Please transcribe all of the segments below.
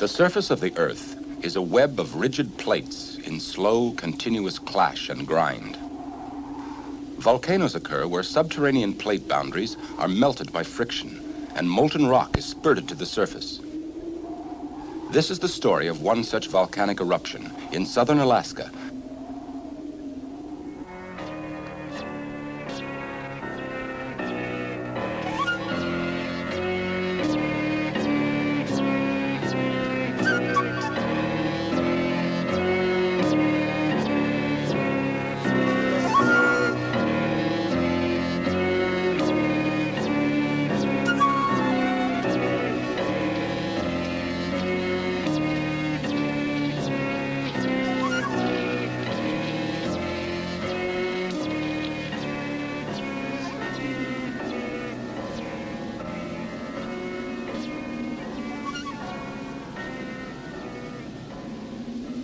The surface of the Earth is a web of rigid plates in slow, continuous clash and grind. Volcanoes occur where subterranean plate boundaries are melted by friction, and molten rock is spurted to the surface. This is the story of one such volcanic eruption in southern Alaska.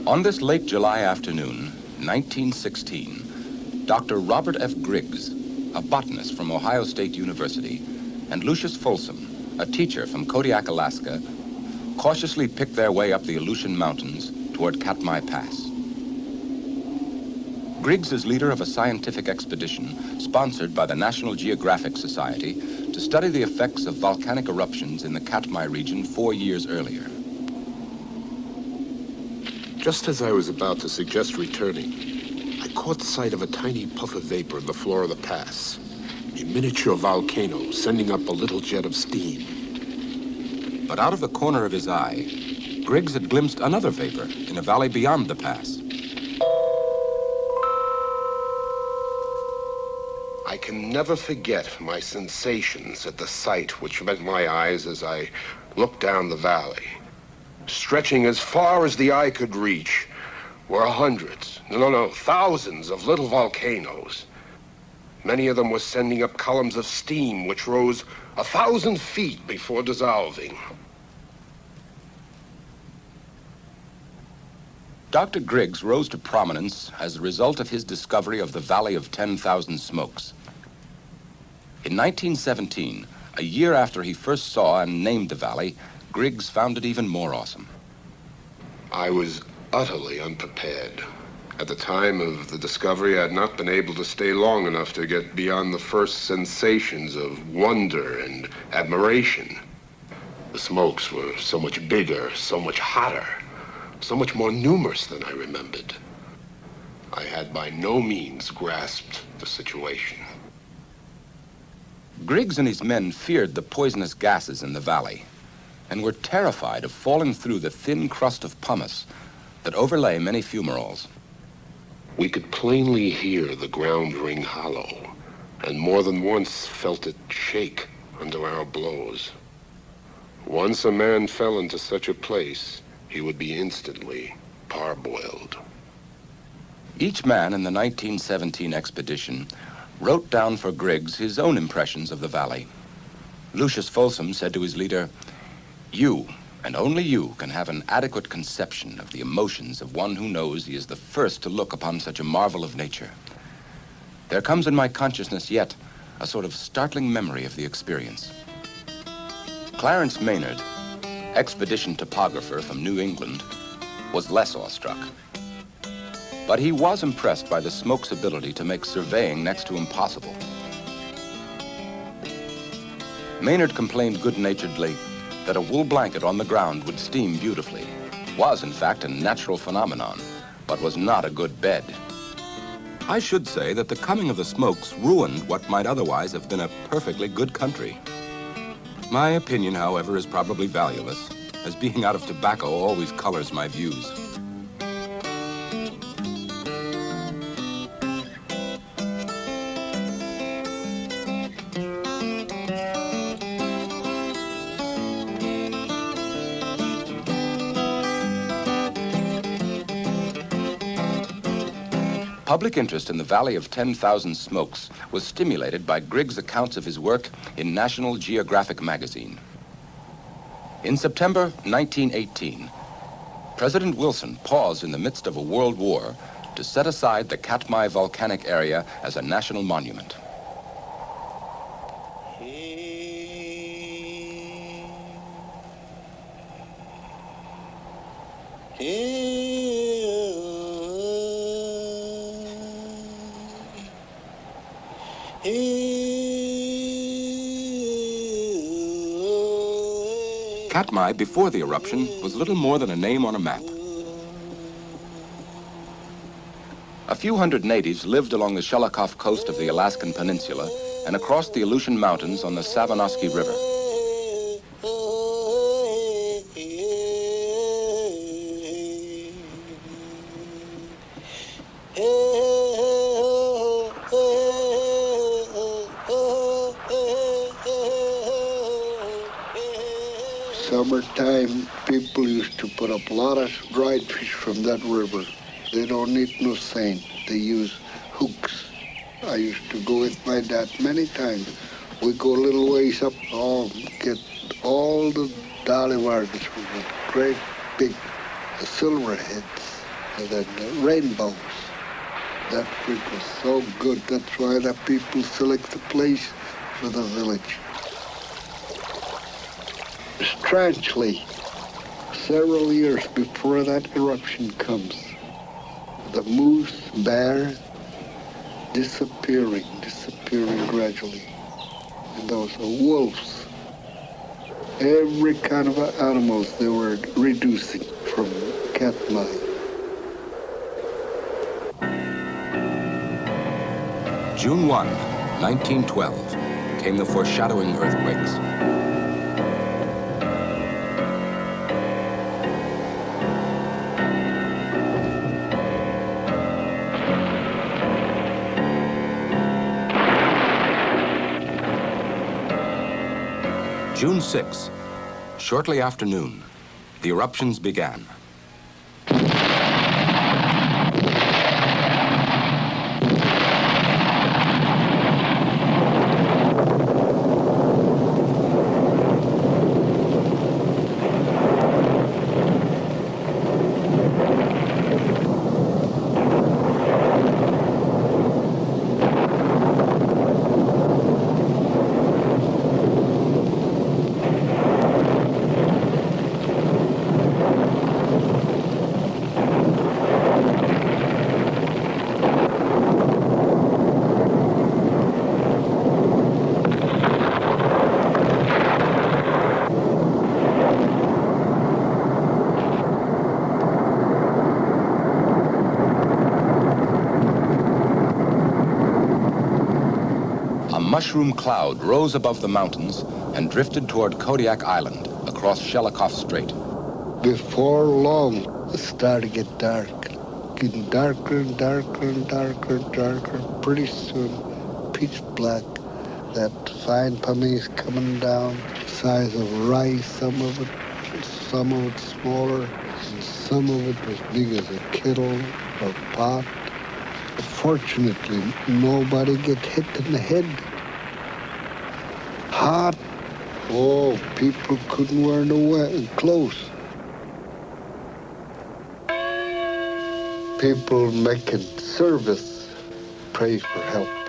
On this late July afternoon, 1916, Dr. Robert F. Griggs, a botanist from Ohio State University, and Lucius Folsom, a teacher from Kodiak, Alaska, cautiously picked their way up the Aleutian Mountains toward Katmai Pass. Griggs is leader of a scientific expedition sponsored by the National Geographic Society to study the effects of volcanic eruptions in the Katmai region 4 years earlier. Just as I was about to suggest returning, I caught sight of a tiny puff of vapor in the floor of the pass. A miniature volcano sending up a little jet of steam. But out of the corner of his eye, Griggs had glimpsed another vapor in a valley beyond the pass. I can never forget my sensations at the sight which met my eyes as I looked down the valley. Stretching as far as the eye could reach were hundreds, thousands of little volcanoes. Many of them were sending up columns of steam which rose 1,000 feet before dissolving. Dr. Griggs rose to prominence as a result of his discovery of the Valley of 10,000 Smokes. In 1917, a year after he first saw and named the valley, Griggs found it even more awesome. I was utterly unprepared. At the time of the discovery, I had not been able to stay long enough to get beyond the first sensations of wonder and admiration. The smokes were so much bigger, so much hotter, so much more numerous than I remembered. I had by no means grasped the situation. Griggs and his men feared the poisonous gases in the valley and were terrified of falling through the thin crust of pumice that overlay many fumaroles. We could plainly hear the ground ring hollow, and more than once felt it shake under our blows. Once a man fell into such a place, he would be instantly parboiled. Each man in the 1917 expedition wrote down for Griggs his own impressions of the valley. Lucius Folsom said to his leader, "You, and only you, can have an adequate conception of the emotions of one who knows he is the first to look upon such a marvel of nature. There comes in my consciousness yet a sort of startling memory of the experience." Clarence Maynard, expedition topographer from New England, was less awestruck. But he was impressed by the smoke's ability to make surveying next to impossible. Maynard complained good-naturedly that a wool blanket on the ground would steam beautifully, was in fact a natural phenomenon, but was not a good bed. I should say that the coming of the smokes ruined what might otherwise have been a perfectly good country. My opinion, however, is probably valueless, as being out of tobacco always colors my views. Public interest in the Valley of 10,000 Smokes was stimulated by Griggs' accounts of his work in National Geographic magazine. In September 1918, President Wilson paused in the midst of a world war to set aside the Katmai volcanic area as a national monument. Katmai, before the eruption, was little more than a name on a map. A few hundred natives lived along the Shelikof coast of the Alaskan Peninsula and across the Aleutian Mountains on the Savanoski River. Summertime, people used to put up a lot of dried fish from that river. They don't need no seine. They use hooks. I used to go with my dad many times. We go a little ways up, get all the dollywards from the great big silverheads and then the rainbows. That fish was so good. That's why the people select the place for the village. Strangely, several years before that eruption comes, the moose, bear, disappearing gradually. And those wolves, every kind of animals they were reducing from Katmai. June 1, 1912, came the foreshadowing earthquakes. June 6, shortly after noon, the eruptions began. A mushroom cloud rose above the mountains and drifted toward Kodiak Island across Shelikof Strait. Before long, it started to get dark. Getting darker and darker and darker and darker. Pretty soon, pitch black. That fine pumice coming down, size of rice, some of it smaller, and some of it as big as a kettle or pot. Fortunately, nobody get hit in the head. Hot. Oh, people couldn't wear no clothes. People making service pray for help.